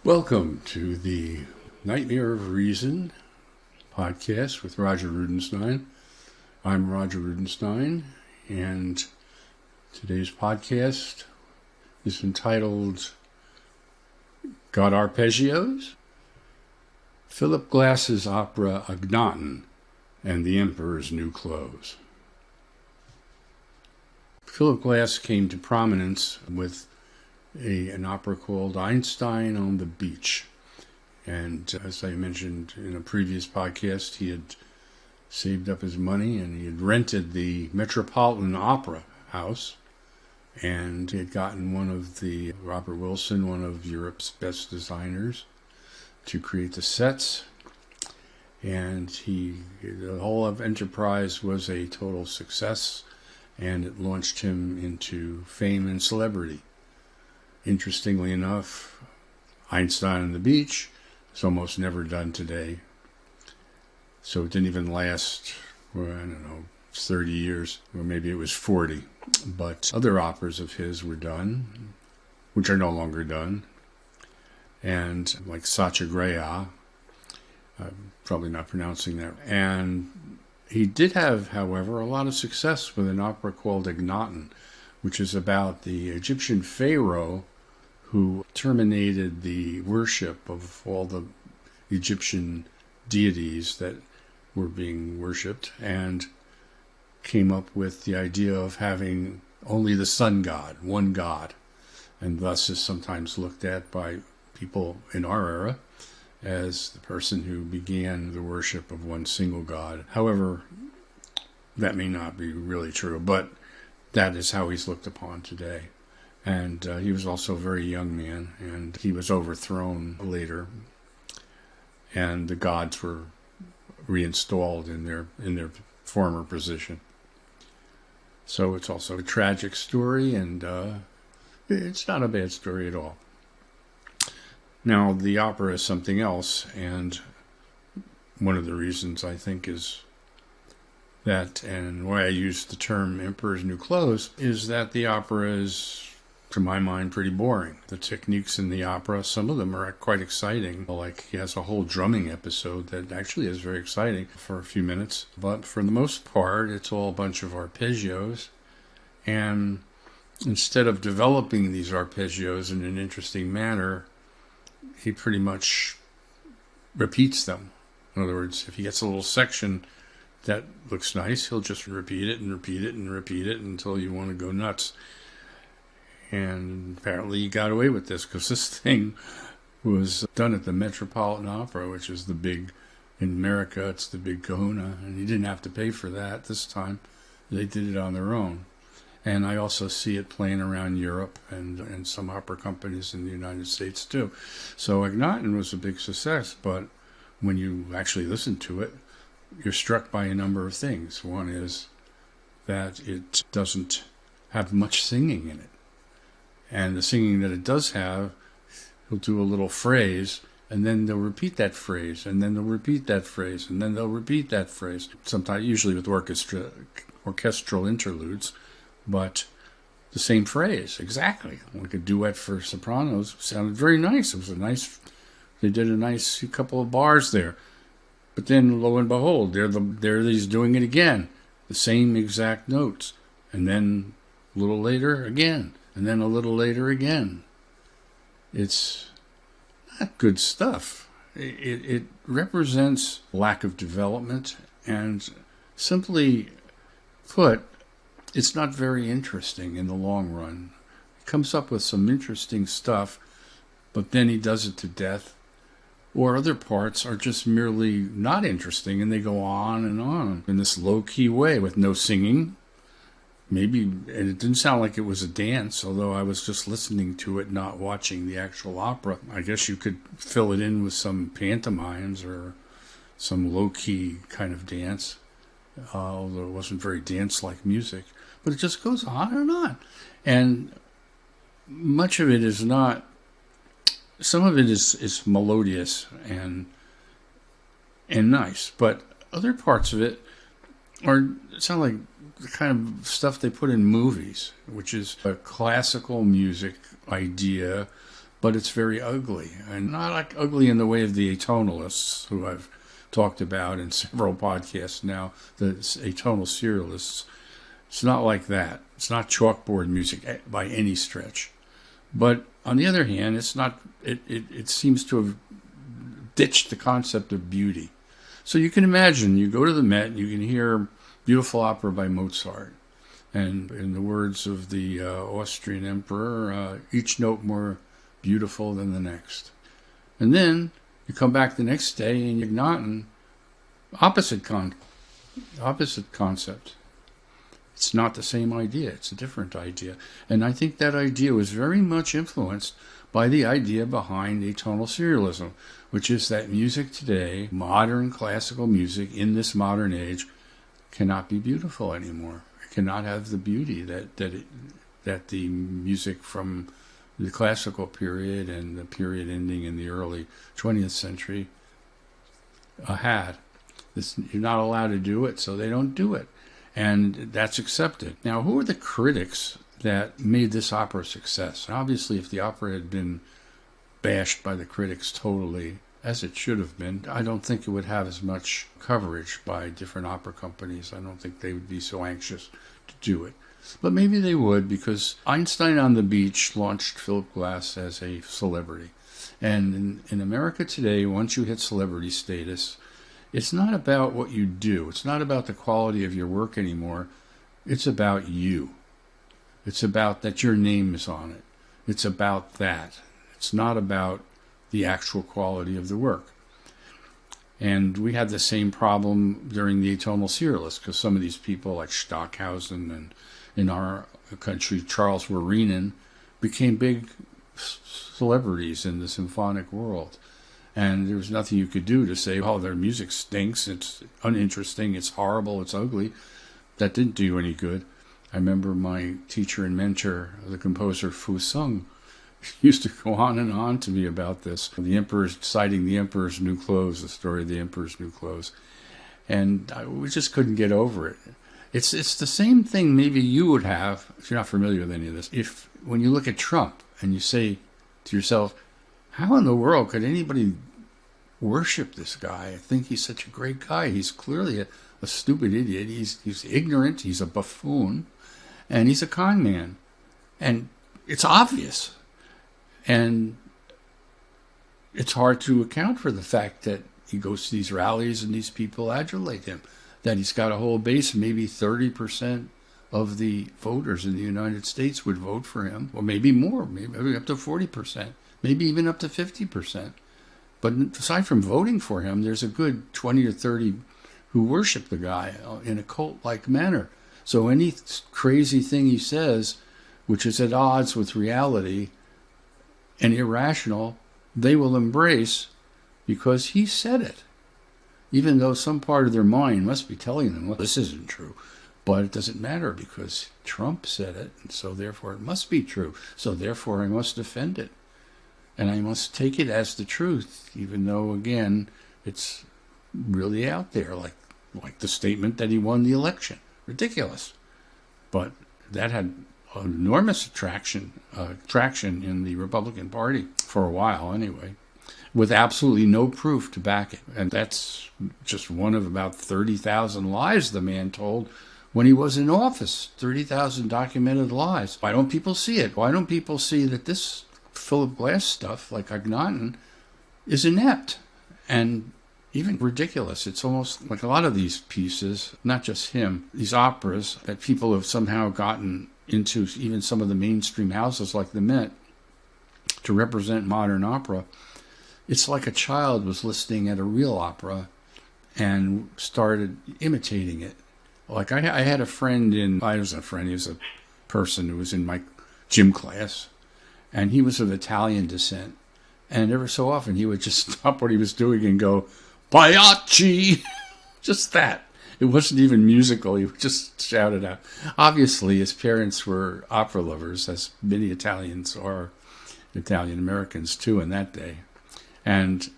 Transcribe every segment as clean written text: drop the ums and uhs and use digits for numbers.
Welcome to the Nightmare of Reason podcast with Roger Rudenstein. I'm Roger Rudenstein, and today's podcast is entitled Got Arpeggios? Phillip Glass's opera Akhnaten and the Emperor's New Clothes. Phillip Glass came to prominence with an opera called Einstein on the Beach. And as I mentioned in a previous podcast, he had saved up his money and he had rented the Metropolitan Opera House. And he had gotten Robert Wilson, one of Europe's best designers, to create the sets. And the whole enterprise was a total success, and it launched him into fame and celebrity. Interestingly enough, Einstein on the Beach is almost never done today. So it didn't even last, 30 years, or maybe it was 40. But other operas of his were done, which are no longer done. And like Satyagraha, I'm probably not pronouncing that. And he did have, however, a lot of success with an opera called Akhnaten, which is about the Egyptian pharaoh who terminated the worship of all the Egyptian deities that were being worshipped and came up with the idea of having only the sun god, one god, and thus is sometimes looked at by people in our era as the person who began the worship of one single god. However, that may not be really true, but that is how he's looked upon today. And he was also a very young man, and he was overthrown later, and the gods were reinstalled in their former position. So it's also a tragic story, and it's not a bad story at all. Now, the opera is something else, and one of the reasons I think is that, and why I use the term Emperor's New Clothes, is that the opera is, to my mind, pretty boring. The techniques in the opera, some of them are quite exciting. Like he has a whole drumming episode that actually is very exciting for a few minutes. But for the most part, it's all a bunch of arpeggios. And instead of developing these arpeggios in an interesting manner, he pretty much repeats them. In other words, if he gets a little section that looks nice, he'll just repeat it and repeat it and repeat it until you want to go nuts. And apparently he got away with this because this thing was done at the Metropolitan Opera, which is the big, in America, it's the big kahuna. And he didn't have to pay for that this time. They did it on their own. And I also see it playing around Europe and some opera companies in the United States too. So Akhnaten was a big success, but when you actually listen to it, you're struck by a number of things. One is that it doesn't have much singing in it. And the singing that it does have, he'll do a little phrase, and then they'll repeat that phrase, and then they'll repeat that phrase, and then they'll repeat that phrase. Sometimes, usually with orchestral interludes, but the same phrase, exactly. Like a duet for sopranos, sounded very nice. It was they did a nice couple of bars there. But then, lo and behold, there he's doing it again, the same exact notes, and then a little later again. And then a little later again. It's not good stuff. It represents lack of development, and simply put, it's not very interesting in the long run. He comes up with some interesting stuff, but then he does it to death. Or other parts are just merely not interesting, and they go on in this low-key way with no singing. Maybe, and it didn't sound like it was a dance, although I was just listening to it, not watching the actual opera. I guess you could fill it in with some pantomimes or some low-key kind of dance, although it wasn't very dance-like music. But it just goes on and on. And much of it is not, some of it is melodious and nice, but other parts of it sound like the kind of stuff they put in movies, which is a classical music idea, but it's very ugly. And not like ugly in the way of the atonalists, who I've talked about in several podcasts now, the atonal serialists. It's not like that. It's not chalkboard music by any stretch. But on the other hand, it's not. It seems to have ditched the concept of beauty. So you can imagine, you go to the Met, you can hear beautiful opera by Mozart. And in the words of the Austrian emperor, each note more beautiful than the next. And then you come back the next day in Akhnaten, opposite concept. It's not the same idea. It's a different idea. And I think that idea was very much influenced by the idea behind atonal serialism, which is that music today, modern classical music in this modern age, cannot be beautiful anymore. It cannot have the beauty that the music from the classical period and the period ending in the early 20th century had. You're not allowed to do it, so they don't do it. And that's accepted. Now, who are the critics that made this opera a success? Obviously, if the opera had been bashed by the critics totally, as it should have been, I don't think it would have as much coverage by different opera companies. I don't think they would be so anxious to do it. But maybe they would, because Einstein on the Beach launched Phillip Glass as a celebrity. And in America today, once you hit celebrity status, it's not about what you do. It's not about the quality of your work anymore. It's about you. It's about that your name is on it. It's about that. It's not about the actual quality of the work. And we had the same problem during the atonal serialists, because some of these people like Stockhausen and in our country, Charles Warinen, became big celebrities in the symphonic world. And there was nothing you could do to say, oh, their music stinks, it's uninteresting, it's horrible, it's ugly. That didn't do you any good. I remember my teacher and mentor, the composer Fu Sung, used to go on and on to me about this. Citing the Emperor's New Clothes, the story of the Emperor's New Clothes. And we just couldn't get over it. It's the same thing maybe you would have, if you're not familiar with any of this, if when you look at Trump and you say to yourself, how in the world could anybody worship this guy? I think he's such a great guy. He's clearly a stupid idiot. He's ignorant. He's a buffoon. And he's a con man. And it's obvious. And it's hard to account for the fact that he goes to these rallies and these people adulate him. That he's got a whole base, maybe 30% of the voters in the United States would vote for him. Or maybe more, maybe up to 40%. Maybe even up to 50%. But aside from voting for him, there's a good 20 or 30 who worship the guy in a cult-like manner. So any crazy thing he says, which is at odds with reality and irrational, they will embrace because he said it. Even though some part of their mind must be telling them, well, this isn't true. But it doesn't matter because Trump said it, and so therefore it must be true. So therefore I must defend it. And I must take it as the truth, even though, again, it's really out there, like the statement that he won the election. Ridiculous. But that had enormous traction in the Republican Party, for a while anyway, with absolutely no proof to back it. And that's just one of about 30,000 lies the man told when he was in office. 30,000 documented lies. Why don't people see it? Why don't people see that this Phillip Glass stuff, like Akhnaten, is inept and even ridiculous? It's almost like a lot of these pieces, not just him, these operas that people have somehow gotten into, even some of the mainstream houses like the Met, to represent modern opera. It's like a child was listening at a real opera and started imitating it. Like I had a friend he was a person who was in my gym class, and he was of Italian descent. And ever so often he would just stop what he was doing and go, Pagliacci! Just that. It wasn't even musical. He would just shout it out. Obviously, his parents were opera lovers, as many Italians are, Italian Americans too in that day. And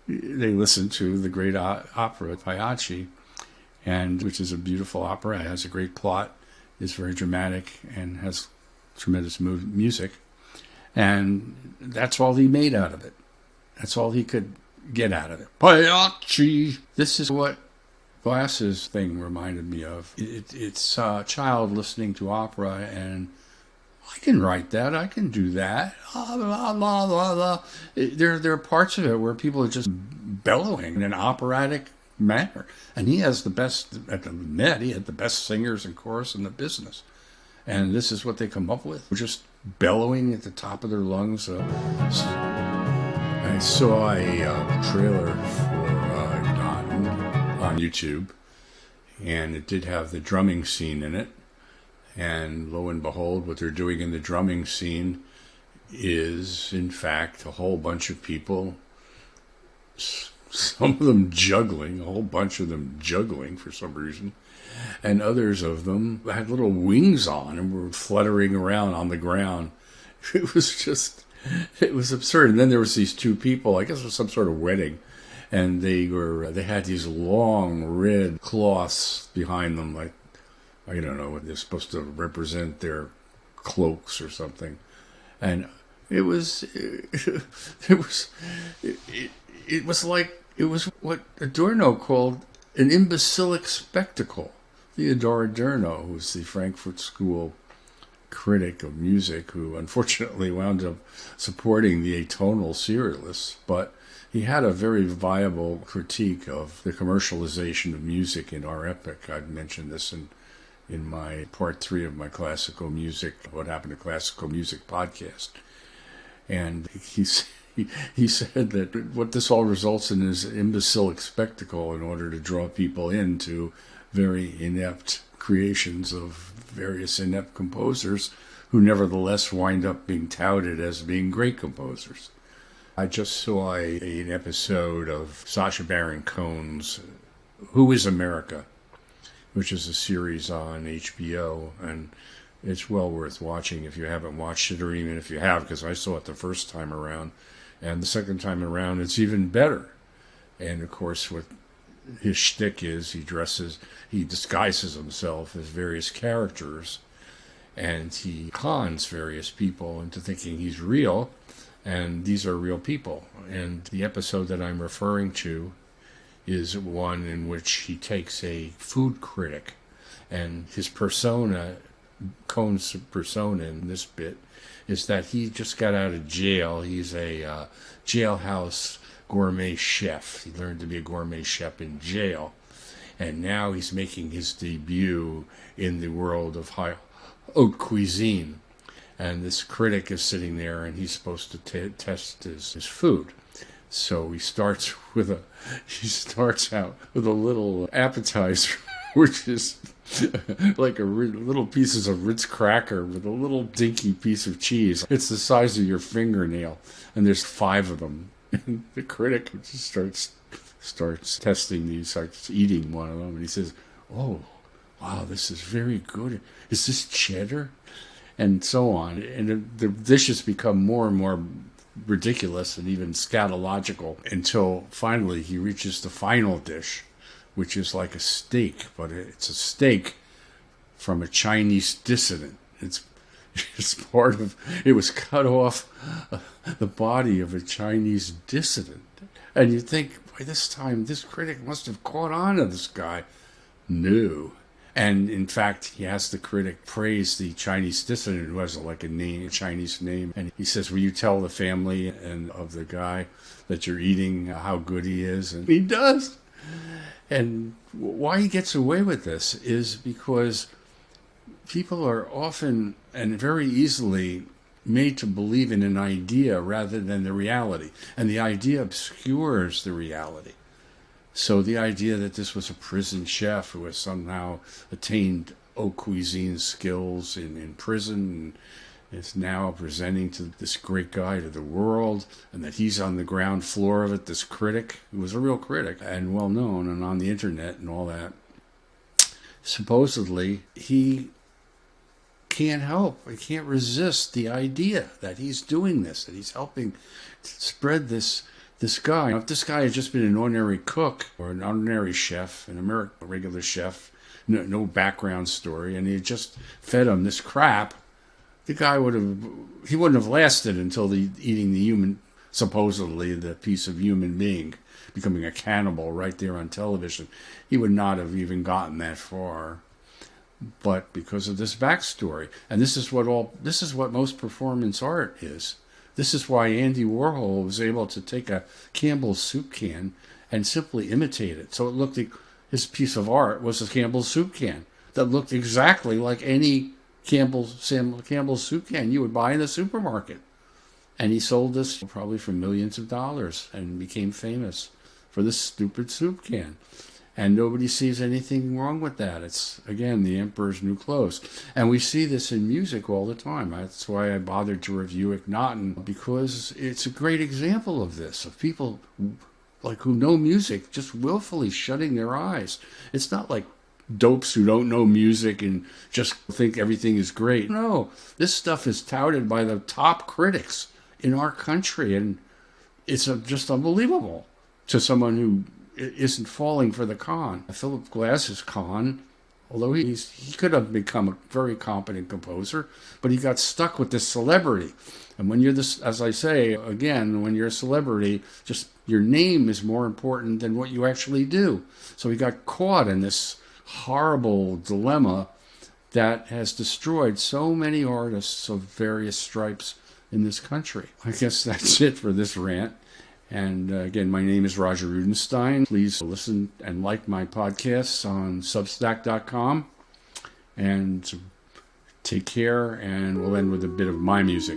they listened to the great opera, Pagliacci, which is a beautiful opera. It has a great plot, is very dramatic, and has tremendous music. And that's all he made out of it. That's all he could get out of it. Pagliacci! This is what Glass's thing reminded me of. It's a child listening to opera, and I can write that. I can do that. Blah, blah, blah, blah, blah. There are parts of it where people are just bellowing in an operatic manner. And he has the best, at the Met, he had the best singers and chorus in the business. And this is what they come up with. Just bellowing at the top of their lungs. I saw a trailer for Akhnaten on YouTube, and it did have the drumming scene in it. And lo and behold, what they're doing in the drumming scene is, in fact, a whole bunch of people, some of them juggling, a whole bunch of them juggling for some reason, and others of them had little wings on and were fluttering around on the ground. It was absurd. And then there was these two people, I guess it was some sort of wedding, and they had these long red cloths behind them, like, I don't know, what they're supposed to represent their cloaks or something. And it was what Adorno called an imbecilic spectacle. Theodor Adorno, who was the Frankfurt School critic of music, who unfortunately wound up supporting the atonal serialists, but he had a very viable critique of the commercialization of music in our epoch. I'd mentioned this in my part 3 of my classical music, What Happened to Classical Music podcast. And he said that what this all results in is imbecilic spectacle in order to draw people into very inept creations of various inept composers who nevertheless wind up being touted as being great composers. I just saw an episode of Sacha Baron Cohen's Who is America?, which is a series on HBO, and it's well worth watching if you haven't watched it, or even if you have, because I saw it the first time around, and the second time around it's even better. And of course, what his shtick is, he disguises himself as various characters, and he cons various people into thinking he's real, and these are real people. And the episode that I'm referring to is one in which he takes a food critic, and his persona, Cohen's persona in this bit, is that he just got out of jail. He's a jailhouse gourmet chef. He learned to be a gourmet chef in jail, and now he's making his debut in the world of haute cuisine. And this critic is sitting there, and he's supposed to test his food. So he starts out with a little appetizer, which is like little pieces of Ritz cracker with a little dinky piece of cheese. It's the size of your fingernail, and there's 5 of them. And the critic just starts testing these, starts eating one of them, and he says, "Oh, wow, this is very good. Is this cheddar?" And so on. And the dishes become more and more ridiculous and even scatological until finally he reaches the final dish, which is like a steak, but it's a steak from a Chinese dissident. It was cut off the body of a Chinese dissident. And you think, by this time, this critic must have caught on to this guy. No. And in fact, he has the critic praise the Chinese dissident, who has a Chinese name. And he says, "Will you tell the family and of the guy that you're eating how good he is?" And he does. And why he gets away with this is because people are often and very easily made to believe in an idea rather than the reality. And the idea obscures the reality. So the idea that this was a prison chef who has somehow attained haute cuisine skills in prison and is now presenting to this great guy to the world, and that he's on the ground floor of it, this critic, who was a real critic and well known and on the internet and all that, supposedly he can't resist the idea that he's doing this, that he's helping spread this guy. Now, if this guy had just been an ordinary cook or an ordinary chef, a regular chef, no background story, and he had just fed him this crap, the guy he wouldn't have lasted until eating the human, supposedly the piece of human being, becoming a cannibal right there on television. He would not have even gotten that far. But because of this backstory, and this is what most performance art is. This is why Andy Warhol was able to take a Campbell's soup can and simply imitate it. So it looked like his piece of art was a Campbell's soup can that looked exactly like any Campbell's soup can you would buy in the supermarket. And he sold this probably for millions of dollars and became famous for this stupid soup can. And nobody sees anything wrong with that. It's, again, the emperor's new clothes. And we see this in music all the time. That's why I bothered to review Akhnaten, because it's a great example of this, of people who know music just willfully shutting their eyes. It's not like dopes who don't know music and just think everything is great. No, this stuff is touted by the top critics in our country, and it's just unbelievable to someone who isn't falling for the con. Phillip Glass's con, although he could have become a very competent composer, but he got stuck with this celebrity. And when you're this, as I say, again, when you're a celebrity, just your name is more important than what you actually do. So he got caught in this horrible dilemma that has destroyed so many artists of various stripes in this country. I guess that's it for this rant. And again, my name is Roger Rudenstein. Please listen and like my podcasts on Substack.com. And take care, and we'll end with a bit of my music.